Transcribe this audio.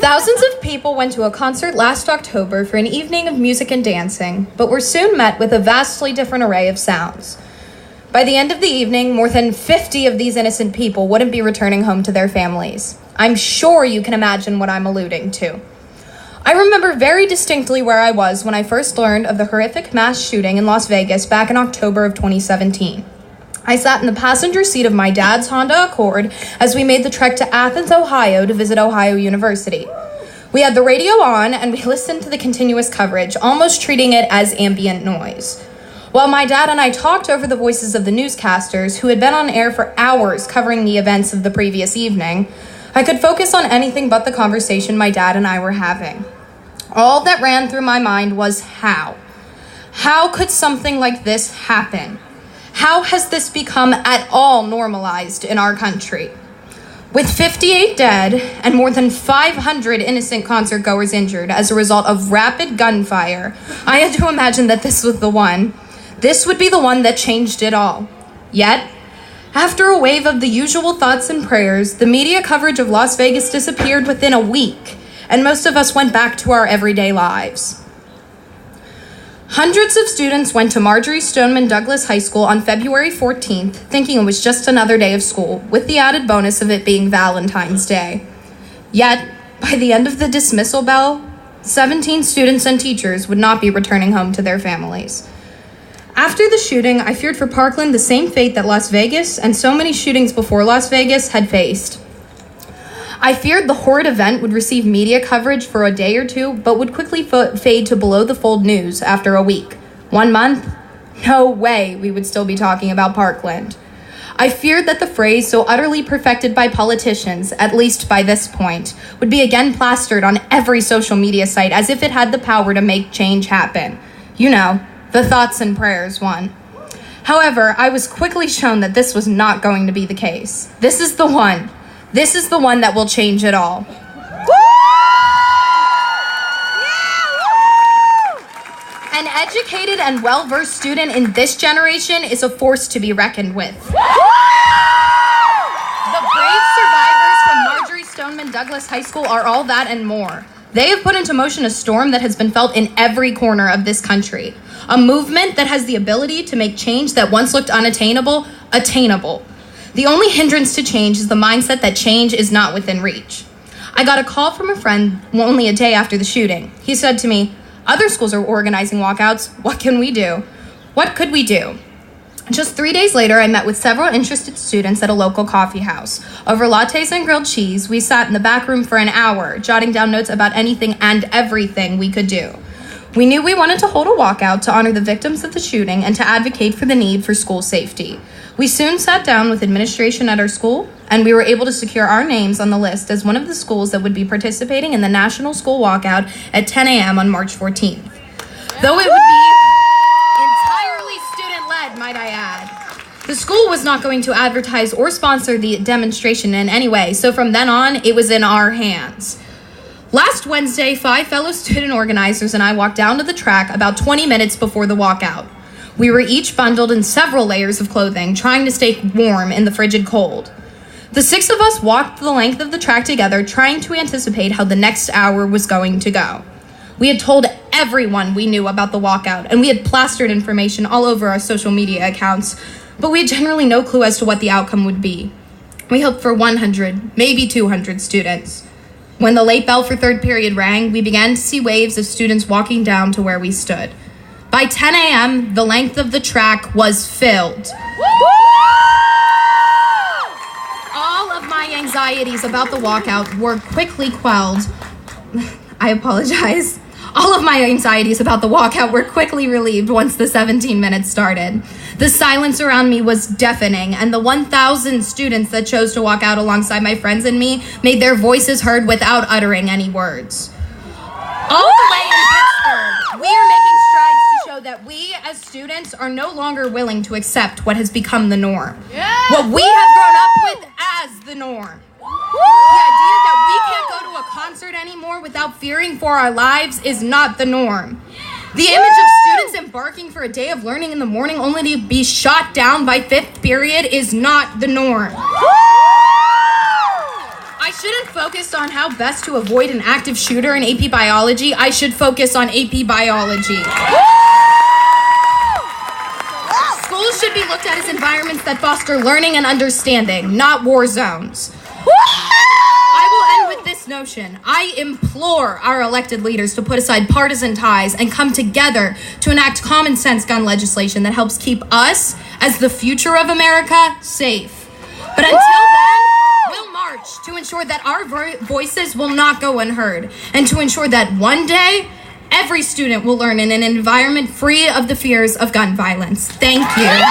Thousands of people went to a concert last October for an evening of music and dancing, but were soon met with a vastly different array of sounds. By the end of the evening, more than 50 of these innocent people wouldn't be returning home to their families. I'm sure you can imagine what I'm alluding to. I remember very distinctly where I was when I first learned of the horrific mass shooting in Las Vegas back in October of 2017. I sat in the passenger seat of my dad's Honda Accord as we made the trek to Athens, Ohio to visit Ohio University. We had the radio on and we listened to the continuous coverage, almost treating it as ambient noise. While my dad and I talked over the voices of the newscasters who had been on air for hours covering the events of the previous evening, I could focus on anything but the conversation my dad and I were having. All that ran through my mind was how. How could something like this happen? How has this become at all normalized in our country? With 58 dead and more than 500 innocent concert goers injured as a result of rapid gunfire, I had to imagine that this was the one. This would be the one that changed it all. Yet, after a wave of the usual thoughts and prayers, the media coverage of Las Vegas disappeared within a week, and most of us went back to our everyday lives. Hundreds of students went to Marjorie Stoneman Douglas High School on February 14th, thinking it was just another day of school, with the added bonus of it being Valentine's Day. Yet, by the end of the dismissal bell, 17 students and teachers would not be returning home to their families. After the shooting, I feared for Parkland the same fate that Las Vegas and so many shootings before Las Vegas had faced. I feared the horrid event would receive media coverage for a day or two, but would quickly fade to below-the-fold news after a week. 1 month? No way we would still be talking about Parkland. I feared that the phrase so utterly perfected by politicians, at least by this point, would be again plastered on every social media site as if it had the power to make change happen. You know, the thoughts and prayers one. However, I was quickly shown that this was not going to be the case. This is the one. This is the one that will change it all. An educated and well-versed student in this generation is a force to be reckoned with. The brave survivors from Marjorie Stoneman Douglas High School are all that and more. They have put into motion a storm that has been felt in every corner of this country. A movement that has the ability to make change that once looked unattainable, attainable. The only hindrance to change is the mindset that change is not within reach. I got a call from a friend only a day after the shooting. He said to me, "Other schools are organizing walkouts. What can we do?" What could we do? Just 3 days later, I met with several interested students at a local coffee house. Over lattes and grilled cheese, we sat in the back room for an hour, jotting down notes about anything and everything we could do. We knew we wanted to hold a walkout to honor the victims of the shooting and to advocate for the need for school safety. We soon sat down with administration at our school, and we were able to secure our names on the list as one of the schools that would be participating in the National School Walkout at 10 a.m. on March 14th. Though it would be entirely student-led, might I add. The school was not going to advertise or sponsor the demonstration in any way, so from then on, it was in our hands. Last Wednesday, 5 fellow student organizers and I walked down to the track about 20 minutes before the walkout. We were each bundled in several layers of clothing, trying to stay warm in the frigid cold. The 6 of us walked the length of the track together, trying to anticipate how the next hour was going to go. We had told everyone we knew about the walkout, and we had plastered information all over our social media accounts, but we had generally no clue as to what the outcome would be. We hoped for 100, maybe 200 students. When the late bell for third period rang, we began to see waves of students walking down to where we stood. By 10 a.m., the length of the track was filled. All of my anxieties about the walkout were quickly quelled. I apologize. All of my anxieties about the walkout were quickly relieved once the 17 minutes started. The silence around me was deafening, and the 1,000 students that chose to walk out alongside my friends and me made their voices heard without uttering any words. All the way in Pittsburgh, we are making strides to show that we as students are no longer willing to accept what has become the norm. What we have grown up with as the norm. The idea that we can't go to a concert anymore without fearing for our lives is not the norm. The image of students embarking for a day of learning in the morning only to be shot down by fifth period is not the norm. I shouldn't focus on how best to avoid an active shooter in AP Biology. I should focus on AP Biology. Schools should be looked at as environments that foster learning and understanding, not war zones. I will end with this notion. I implore our elected leaders to put aside partisan ties and come together to enact common sense gun legislation that helps keep us, as the future of America, safe. But until then, we'll march to ensure that our voices will not go unheard, and to ensure that one day, every student will learn in an environment free of the fears of gun violence. Thank you.